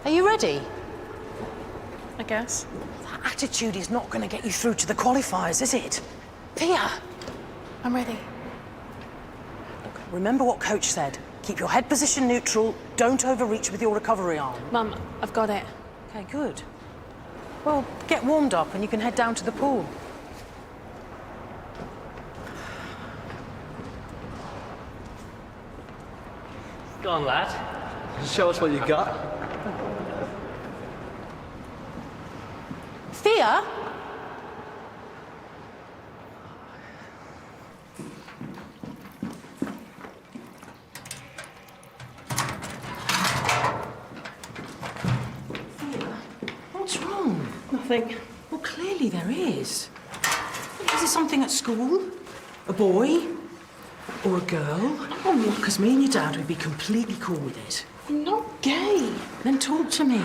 Are you ready? I guess. That attitude is not going to get you through to the qualifiers, is it? Thea! I'm ready. Look, remember what Coach said. Keep your head position neutral, don't overreach with your recovery arm. Mum, I've got it. Okay, good. Well, get warmed up and you can head down to the pool. Go on, lad. Show us what you got. Thea? What's wrong? Nothing. Well, clearly there is. Is there something at school? A boy? Or a girl? Oh, because me and your dad would be completely cool with it. I'm not gay. Then talk to me.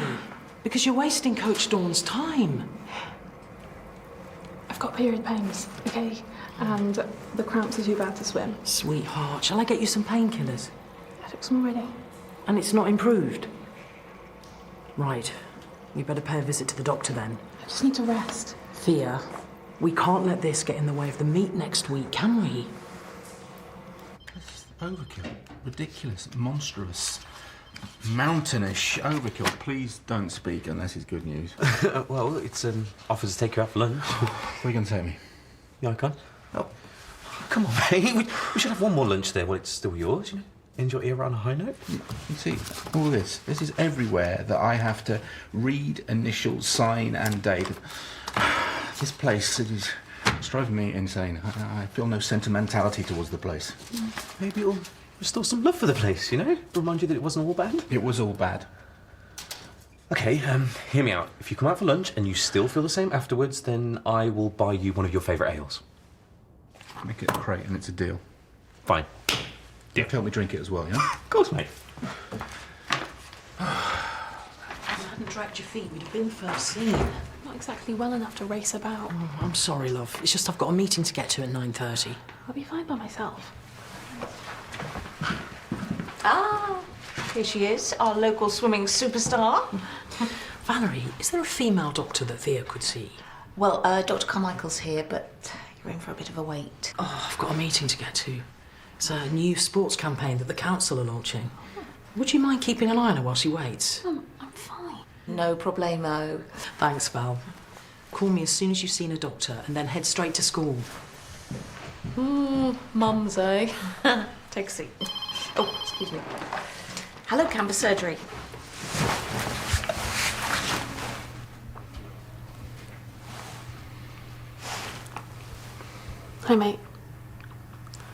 Because you're wasting Coach Dawn's time. I've got period pains, okay? And the cramps are too bad to swim. Sweetheart, shall I get you some painkillers? I took some already. And it's not improved? Right. You better pay a visit to the doctor then. I just need to rest. Thea, we can't let this get in the way of the meet next week, can we? Overkill. Ridiculous. Monstrous. Mountainish overkill. Please don't speak unless it's good news. Well, it's offers to take you out for lunch. Where are you going to take me? The Icon. Oh, come on, mate. We should have one more lunch there while it's still yours, you know? End your ear on a high note. You see, all this is everywhere that I have to read, initial, sign and date. This place is driving me insane. I feel no sentimentality towards the place. Maybe it'll restore some love for the place, you know? Remind you that it wasn't all bad. It was all bad. Okay, hear me out. If you come out for lunch and you still feel the same afterwards, then I will buy you one of your favourite ales. Make it a crate and it's a deal. Fine. Deal. Help me drink it as well, yeah? Of course, mate. If you hadn't dragged your feet, we'd have been first seen. Not exactly well enough to race about. Oh, I'm sorry, love. It's just I've got a meeting to get to at 9:30. I'll be fine by myself. Ah, here she is, our local swimming superstar. Valerie, is there a female doctor that Thea could see? Well, Dr. Carmichael's here, but you're in for a bit of a wait. Oh, I've got a meeting to get to. It's a new sports campaign that the council are launching. Would you mind keeping an eye on her while she waits? I'm fine. No problemo. Thanks, Val. Call me as soon as you've seen a doctor and then head straight to school. Mums, eh? Take a seat. Oh, excuse me. Hello, Canvas Surgery. Hi, mate.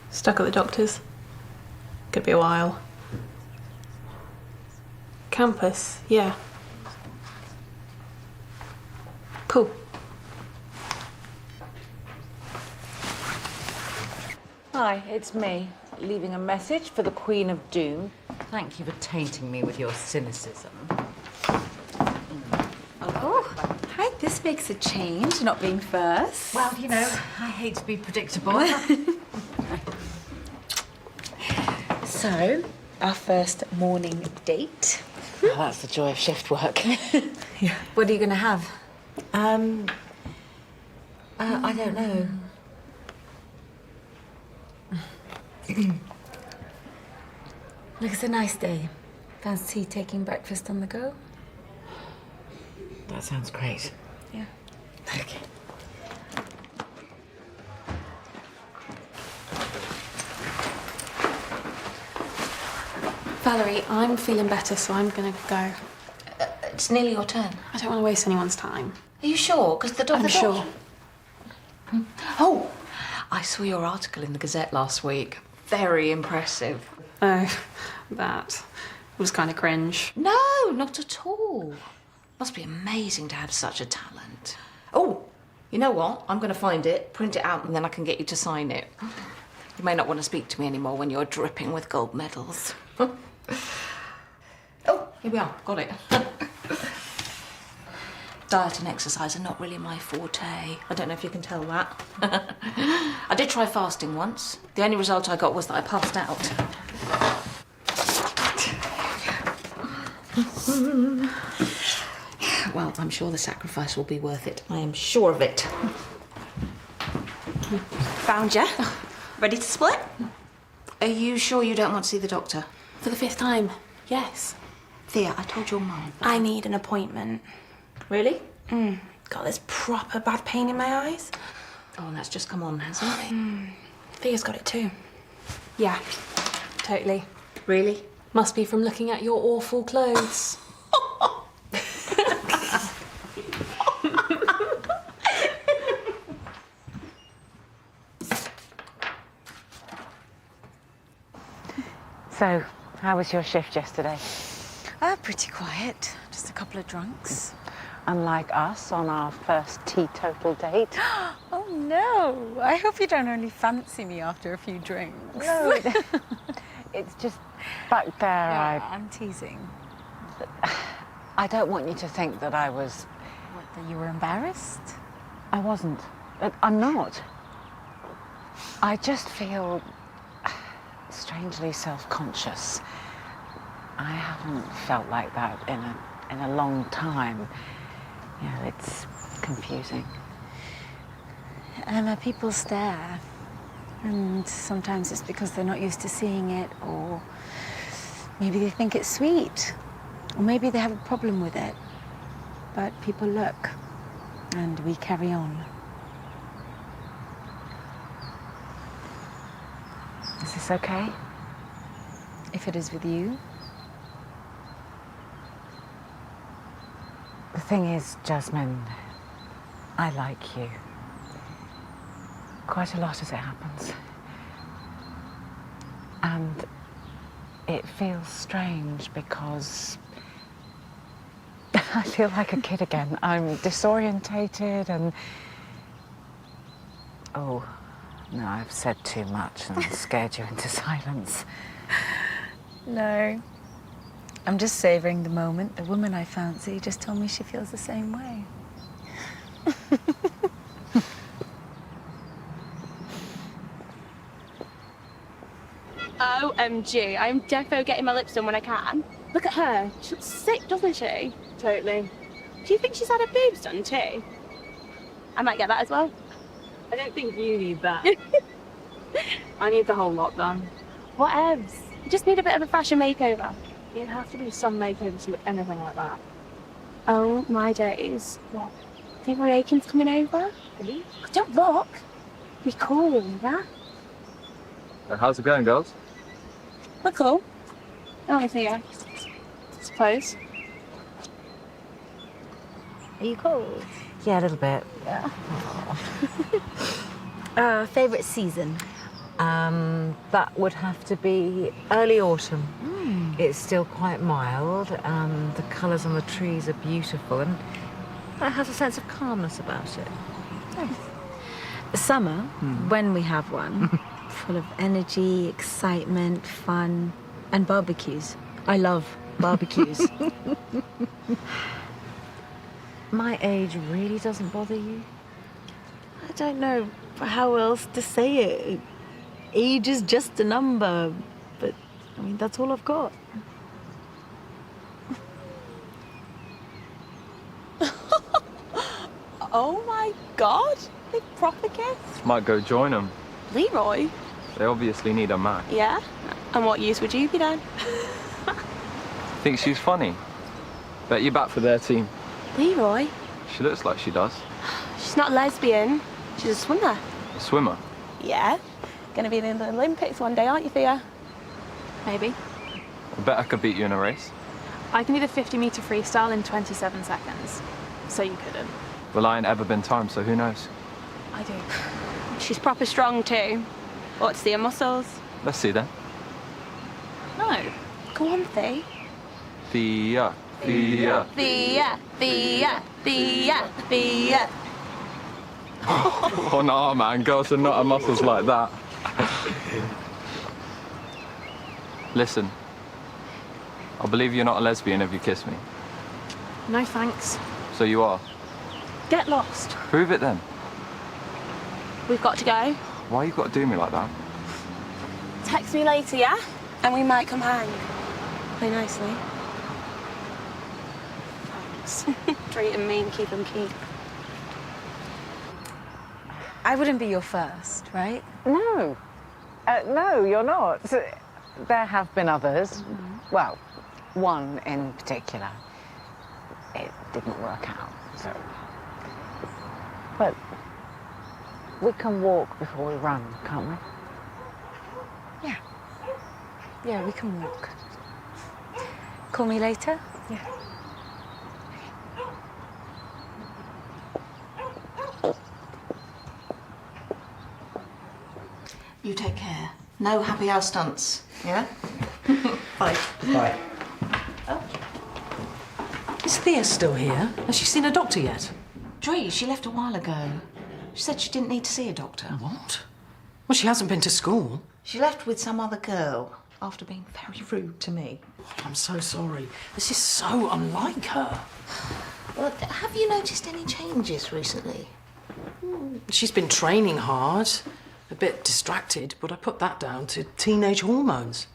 Stuck at the doctor's. Could be a while. Campus, yeah. Cool. Hi, it's me, leaving a message for the Queen of Doom. Thank you for tainting me with your cynicism. Oh, hi, this makes a change, not being first. Well, you know, I hate to be predictable. So, our first morning date. Oh, that's the joy of shift work. Yeah. What are you going to have? I don't know. Look, it's a nice day. Fancy taking breakfast on the go? That sounds great. Yeah. Okay. Valerie, I'm feeling better, so I'm gonna go. It's nearly your turn. I don't want to waste anyone's time. Are you sure? Because the doctor... I'm sure. Oh, I saw your article in the Gazette last week. Very impressive. Oh, that was kind of cringe. No, not at all. Must be amazing to have such a talent. Oh, you know what? I'm going to find it, print it out, and then I can get you to sign it. You may not want to speak to me anymore when you're dripping with gold medals. Oh, here we are. Got it. Diet and exercise are not really my forte. I don't know if you can tell that. I did try fasting once. The only result I got was that I passed out. Well, I'm sure the sacrifice will be worth it. I am sure of it. Found you. Ready to split? Are you sure you don't want to see the doctor? For the 5th time, yes. Thea, I told your mum. I need an appointment. Really? Got this proper bad pain in my eyes. Oh, and that's just come on, hasn't it? Thea's got it too. Yeah, totally. Really? Must be from looking at your awful clothes. So, how was your shift yesterday? Pretty quiet. Just a couple of drunks. Unlike us on our first teetotal date. Oh no! I hope you don't only fancy me after a few drinks. No, it's just back there. Yeah, I'm teasing. I don't want you to think that I was. What, that you were embarrassed? I wasn't. I'm not. I just feel strangely self-conscious. I haven't felt like that in a long time. Yeah, it's confusing. Emma, people stare. And sometimes it's because they're not used to seeing it, or maybe they think it's sweet, or maybe they have a problem with it. But people look, and we carry on. Is this okay? If it is with you. The thing is, Jasmine, I like you. Quite a lot as it happens. And it feels strange because I feel like a kid again. I'm disorientated and... Oh, no, I've said too much and scared you into silence. No. I'm just savouring the moment. The woman I fancy just told me she feels the same way. OMG, I'm defo getting my lips done when I can. Look at her. She looks sick, doesn't she? Totally. Do you think she's had her boobs done too? I might get that as well. I don't think you need that. I need the whole lot done. Whatevs. You just need a bit of a fashion makeover. It'd have to be some makeover to look anything like that. Oh my days. What? Think Roy Aiken's coming over? Really? Don't look. Be cool, yeah? How's it going, girls? We're cool. Honestly, yeah. Suppose. Are you cold? Yeah, a little bit. Yeah. Favourite season? That would have to be early autumn. It's still quite mild. The colours on the trees are beautiful, and it has a sense of calmness about it. Summer, when we have one, full of energy, excitement, fun, and barbecues. I love barbecues. My age really doesn't bother you? I don't know how else to say it. Age is just a number, but I mean, that's all I've got. Oh my god. They proper kiss. Might go join them. Leroy? They obviously need a man. Yeah? And what use would you be then? Think she's funny? Bet you back for their team. Leroy? She looks like she does. She's not lesbian. She's a swimmer. A swimmer. Yeah. Gonna be in the Olympics one day, aren't you, Thea? Maybe. I bet I could beat you in a race. I can do the 50-metre freestyle in 27 seconds. So you couldn't. Well, I ain't ever been timed, so who knows? I do. She's proper strong too. Ought to see her muscles. Let's see then. No. Go on, Thea. Thea. Thea. Thea. Thea. Thea. Thea. Oh no, man. Girls are not have muscles like that. Listen. I'll believe you're not a lesbian if you kiss me. No thanks. So you are. Get lost. Prove it then. We've got to go. Why you got to do me like that? Text me later, yeah? And we might come hang. Play nicely. us. Treat them mean, keep them keen. I wouldn't be your first, right? No. No, you're not. There have been others. Well, one in particular. It didn't work out, so... But we can walk before we run, can't we? Yeah. Yeah, we can walk. Call me later? Yeah. You take care. No happy hour stunts, yeah? Bye. Bye. Is Thea still here? Has she seen a doctor yet? Dre, she left a while ago. She said she didn't need to see a doctor. What? Well, she hasn't been to school. She left with some other girl after being very rude to me. I'm so sorry. This is so unlike her. Well, have you noticed any changes recently? She's been training hard, a bit distracted, but I put that down to teenage hormones.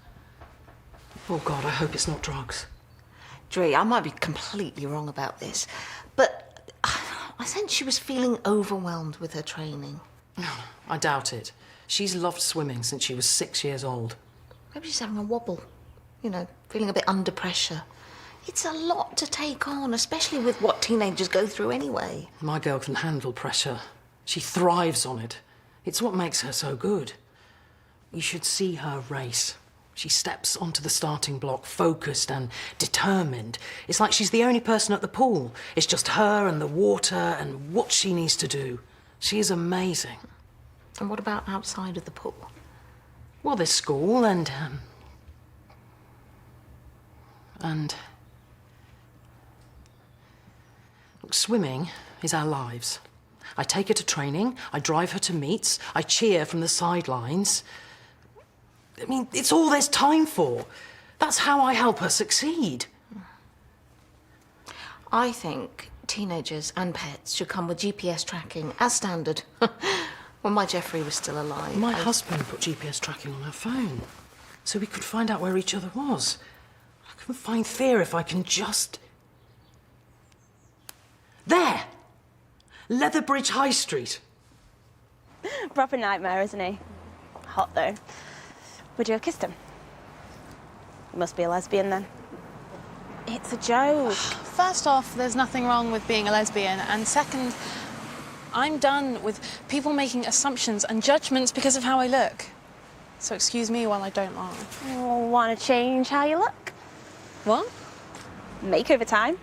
Oh, God, I hope it's not drugs. Dre, I might be completely wrong about this, but I sense she was feeling overwhelmed with her training. I doubt it. She's loved swimming since she was 6 years old. Maybe she's having a wobble. You know, feeling a bit under pressure. It's a lot to take on, especially with what teenagers go through anyway. My girl can handle pressure. She thrives on it. It's what makes her so good. You should see her race. She steps onto the starting block, focused and determined. It's like she's the only person at the pool. It's just her and the water and what she needs to do. She is amazing. And what about outside of the pool? Well, there's school and look, swimming is our lives. I take her to training, I drive her to meets, I cheer from the sidelines. I mean, it's all there's time for. That's how I help her succeed. I think teenagers and pets should come with GPS tracking as standard. When my Jeffrey was still alive. My husband put GPS tracking on our phone so we could find out where each other was. I can find Thea if I can just... There! Leatherbridge High Street. Proper nightmare, isn't he? Hot, though. Would you have kissed him? You must be a lesbian, then. It's a joke. First off, there's nothing wrong with being a lesbian, and second, I'm done with people making assumptions and judgments because of how I look. So excuse me while I don't lie. Oh, want to change how you look? What? Makeover time.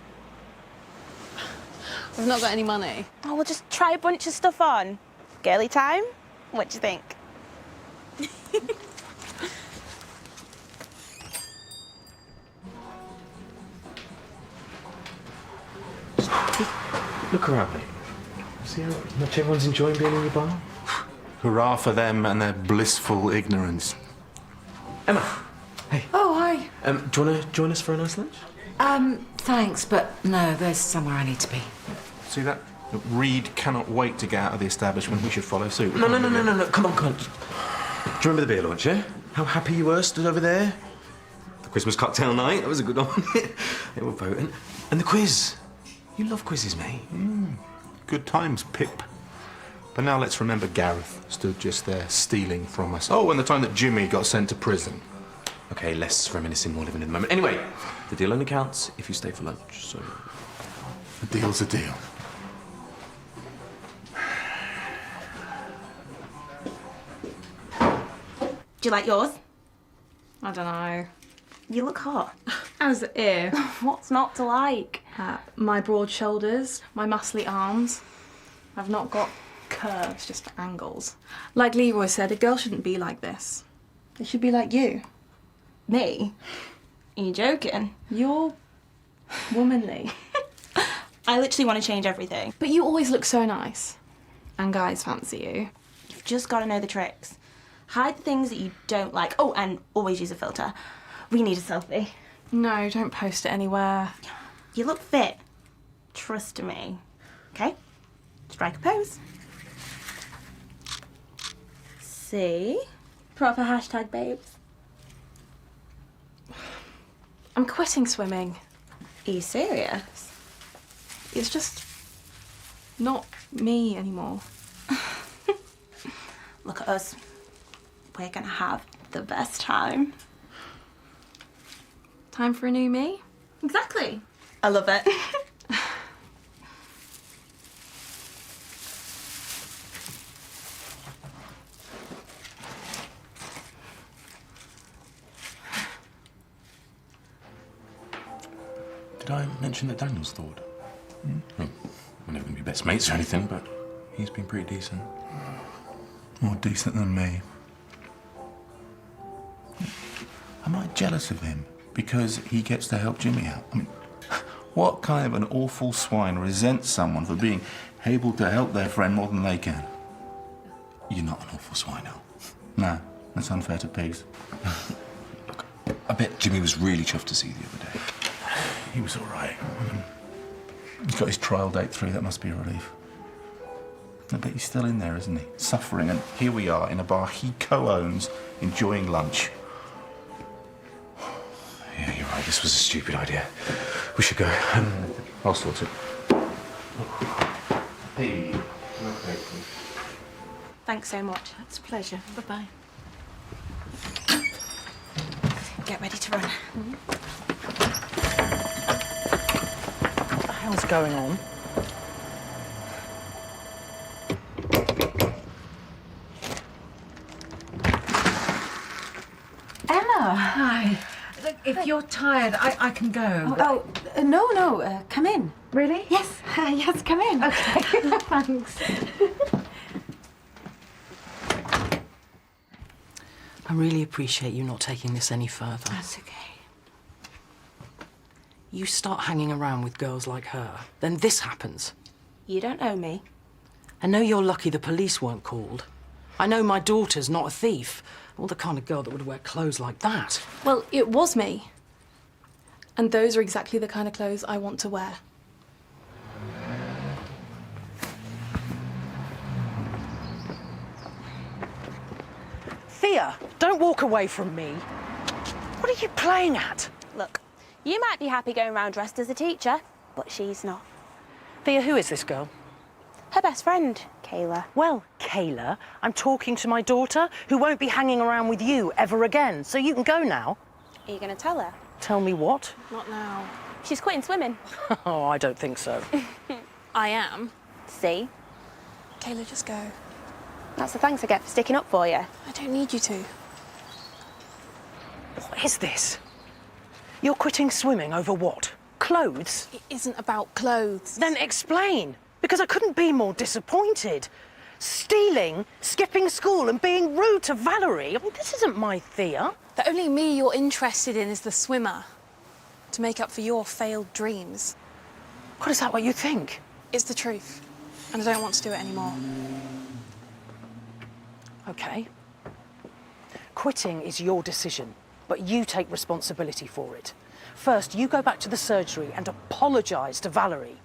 We've not got any money. Oh, we'll just try a bunch of stuff on. Girly time? What do you think? Look around, mate. See how much everyone's enjoying being in your bar? Hurrah for them and their blissful ignorance. Emma, hey. Oh, hi. Do you want to join us for a nice lunch? Thanks, but no, there's somewhere I need to be. See that? Look, Reed cannot wait to get out of the establishment. We should follow suit. No. Come on. Do you remember the beer launch, yeah? How happy you were stood over there? The Christmas cocktail night, that was a good one. They were voting. And the quiz. You love quizzes, mate. Good times, Pip. But now let's remember Gareth stood just there stealing from us. Oh, and the time that Jimmy got sent to prison. Okay, less reminiscing, more living in the moment. Anyway, the deal only counts if you stay for lunch, so... A deal's a deal. Do you like yours? I don't know. You look hot. As if. What's not to like? My broad shoulders, my muscly arms. I've not got curves, just angles. Like Leroy said, a girl shouldn't be like this. They should be like you. Me? Are you joking? You're womanly. I literally want to change everything. But you always look so nice. And guys fancy you. You've just got to know the tricks. Hide the things that you don't like. Oh, and always use a filter. We need a selfie. No, don't post it anywhere. You look fit. Trust me. Okay? Strike a pose. See? Proper hashtag babes. I'm quitting swimming. Are you serious? It's just not me anymore. Look at us. We're gonna have the best time. Time for a new me? Exactly. I love it. Did I mention that Daniel's thawed? Well, we're never going to be best mates or anything, but he's been pretty decent. More decent than me. Am I jealous of him because he gets to help Jimmy out? I mean, what kind of an awful swine resents someone for being able to help their friend more than they can? You're not an awful swine, Al. No, that's unfair to pigs. Look, I bet Jimmy was really chuffed to see you the other day. He was all right. He's got his trial date through. That must be a relief. I bet he's still in there, isn't he? Suffering, and here we are in a bar he co-owns, enjoying lunch. Yeah, you're right. This was a stupid idea. We should go. I'll sort it. Hey. Thanks so much. It's a pleasure. Bye-bye. Get ready to run. What the hell's going on? Emma! Hi. Look, if you're tired, I can go. No, come in. Really? Yes, yes, come in. Okay, thanks. I really appreciate you not taking this any further. That's okay. You start hanging around with girls like her, then this happens. You don't know me. I know you're lucky the police weren't called. I know my daughter's not a thief, or the kind of girl that would wear clothes like that. Well, it was me. And those are exactly the kind of clothes I want to wear. Thea, don't walk away from me. What are you playing at? Look, you might be happy going around dressed as a teacher, but she's not. Thea, who is this girl? Her best friend, Kayla. Well, Kayla, I'm talking to my daughter, who won't be hanging around with you ever again, so you can go now. Are you going to tell her? Tell me what? Not now. She's quitting swimming. Oh, I don't think so. I am. See? Kayla, just go. That's the thanks I get for sticking up for you. I don't need you to. What is this? You're quitting swimming over what? Clothes? It isn't about clothes. Then explain, because I couldn't be more disappointed. Stealing, skipping school and being rude to Valerie. I mean, this isn't my Thea. The only me you're interested in is the swimmer. To make up for your failed dreams. What, is that what you think? It's the truth. And I don't want to do it anymore. Okay. Quitting is your decision, but you take responsibility for it. First, you go back to the surgery and apologise to Valerie.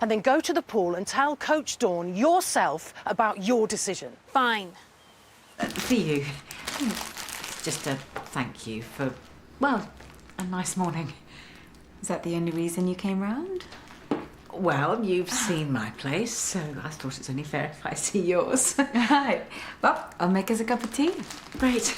And then go to the pool and tell Coach Dawn yourself about your decision. Fine. For you. Just a thank you for, well, a nice morning. Is that the only reason you came round? Well, you've seen my place, so I thought it's only fair if I see yours. Right. Well, I'll make us a cup of tea. Great.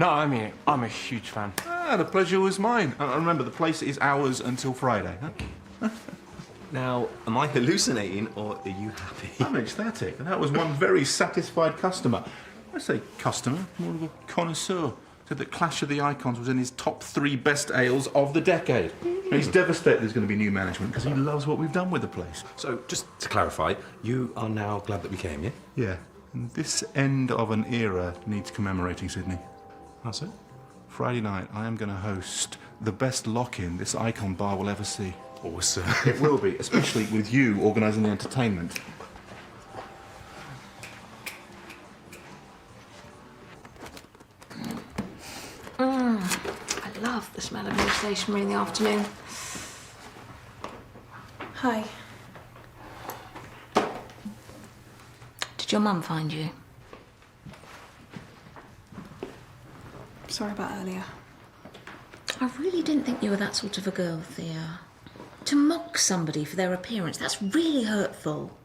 No, I mean, I'm a huge fan. Ah, the pleasure was mine. And remember, the place is ours until Friday. Huh? Now, am I hallucinating or are you happy? I'm ecstatic. That was one very satisfied customer. I say customer, more of a connoisseur. Said that Clash of the Icons was in his top 3 best ales of the decade. And he's devastated there's going to be new management because he loves what we've done with the place. So, just to clarify, you are now glad that we came, yeah? Yeah. And this end of an era needs commemorating, Sydney. That's it? Friday night, I am going to host the best lock-in this Icon bar will ever see. Awesome. It will be, especially with you organising the entertainment. I love the smell of new stationery in the afternoon. Hi. Did your mum find you? Sorry about earlier. I really didn't think you were that sort of a girl, Thea. To mock somebody for their appearance, that's really hurtful.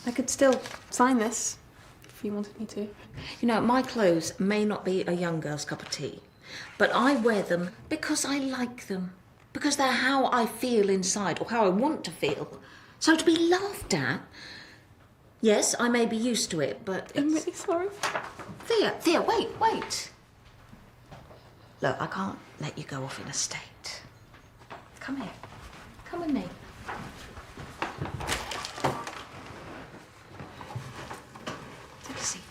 I could still sign this if you wanted me to. You know, my clothes may not be a young girl's cup of tea, but I wear them because I like them, because they're how I feel inside, or how I want to feel. So to be laughed at, yes, I may be used to it, but I'm really sorry. Thea, wait. Look, I can't let you go off in a state. Come here. Come with me. Take a seat.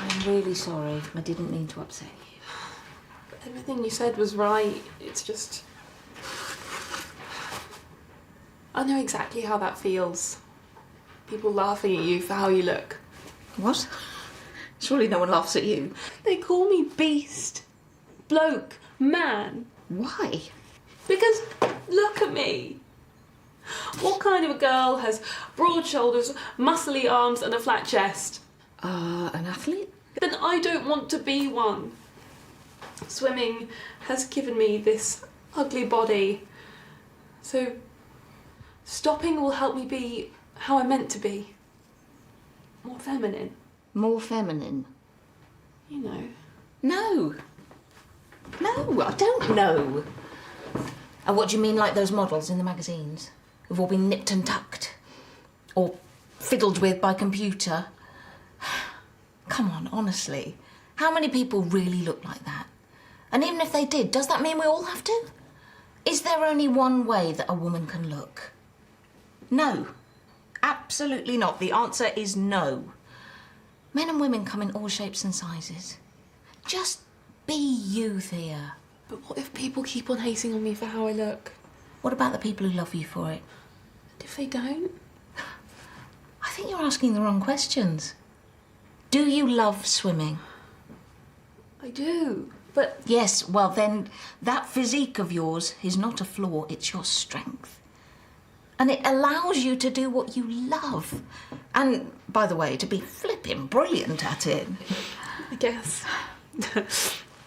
I'm really sorry. I didn't mean to upset you. Everything you said was right. It's just... I know exactly how that feels. People laughing at you for how you look. What? Surely no one laughs at you. They call me beast, bloke, man. Why? Because look at me. What kind of a girl has broad shoulders, muscly arms and a flat chest? An athlete? Then I don't want to be one. Swimming has given me this ugly body. So stopping will help me be how I'm meant to be. More feminine. More feminine? You know. No, I don't know. And what do you mean, like those models in the magazines? Who've all been nipped and tucked? Or fiddled with by computer? Come on, honestly. How many people really look like that? And even if they did, does that mean we all have to? Is there only one way that a woman can look? No. Absolutely not. The answer is no. Men and women come in all shapes and sizes. Just be you, Thea. But what if people keep on hating on me for how I look? What about the people who love you for it? And if they don't? I think you're asking the wrong questions. Do you love swimming? I do, but... Yes, well then, that physique of yours is not a flaw, it's your strength. And it allows you to do what you love. And, by the way, to be flipping brilliant at it. I guess.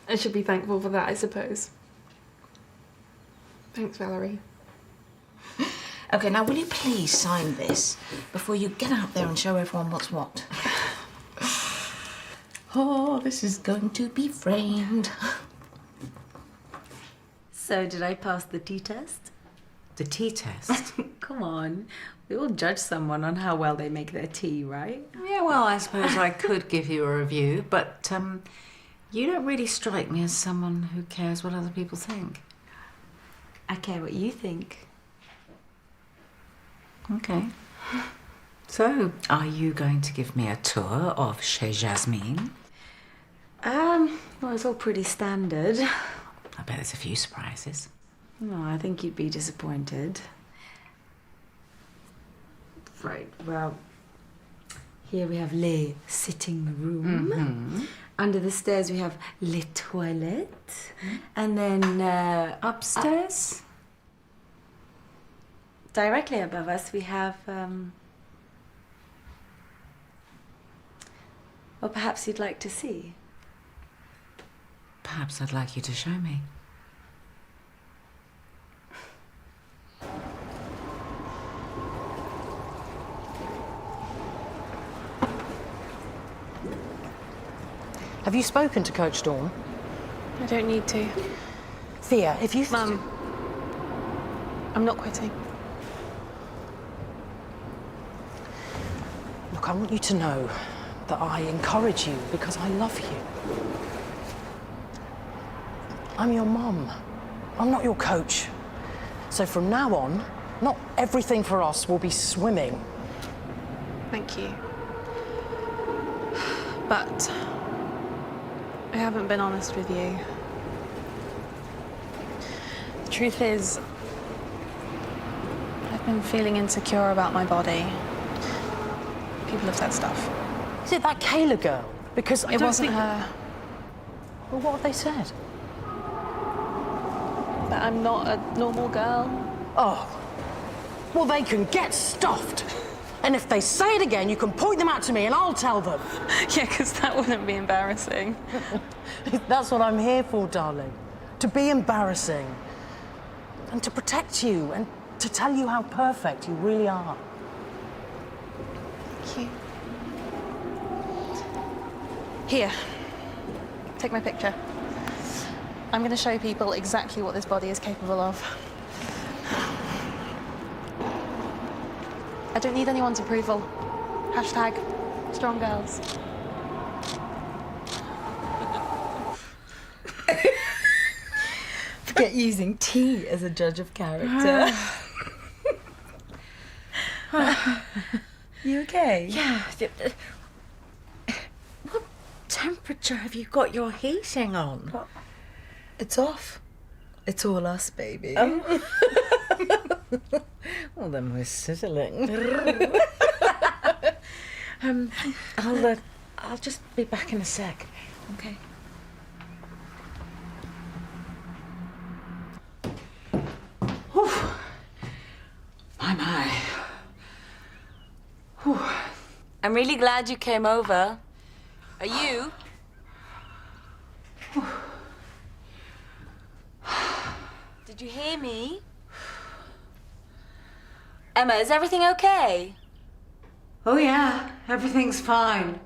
I should be thankful for that, I suppose. Thanks, Valerie. OK, now will you please sign this before you get out there and show everyone what's what? Oh, this is going to be framed. So, did I pass the tea test? The tea test? Come on. We all judge someone on how well they make their tea, right? Yeah, well, I suppose I could give you a review, but you don't really strike me as someone who cares what other people think. I care what you think. Okay. So, are you going to give me a tour of Chez Jasmine? Well, it's all pretty standard. I bet there's a few surprises. No, I think you'd be disappointed. Right, well, here we have le sitting room. Mm-hmm. Under the stairs we have les toilettes. And then Upstairs? directly above us we have... Well, perhaps you'd like to see. Perhaps I'd like you to show me. Have you spoken to Coach Dawn? I don't need to. Thea, if you... Mum, I'm not quitting. Look, I want you to know that I encourage you because I love you. I'm your mum. I'm not your coach. So from now on, not everything for us will be swimming. Thank you. But I haven't been honest with you. The truth is, I've been feeling insecure about my body. People have said stuff. Is it that Kayla girl? Because It wasn't her. Well, what have they said? That I'm not a normal girl. Oh, well, they can get stuffed. And if they say it again, you can point them out to me and I'll tell them. Yeah, because that wouldn't be embarrassing. That's what I'm here for, darling. To be embarrassing. And to protect you and to tell you how perfect you really are. Thank you. Here. Take my picture. I'm going to show people exactly what this body is capable of. I don't need anyone's approval. Hashtag strong girls. Forget using tea as a judge of character. You okay? Yeah. What temperature have you got your heating on? It's off. It's all us, baby. Well, then we're sizzling. I'll just be back in a sec. Okay. My. I'm really glad you came over. Are you? Did you hear me? Emma, is everything okay? Oh, yeah. Everything's fine.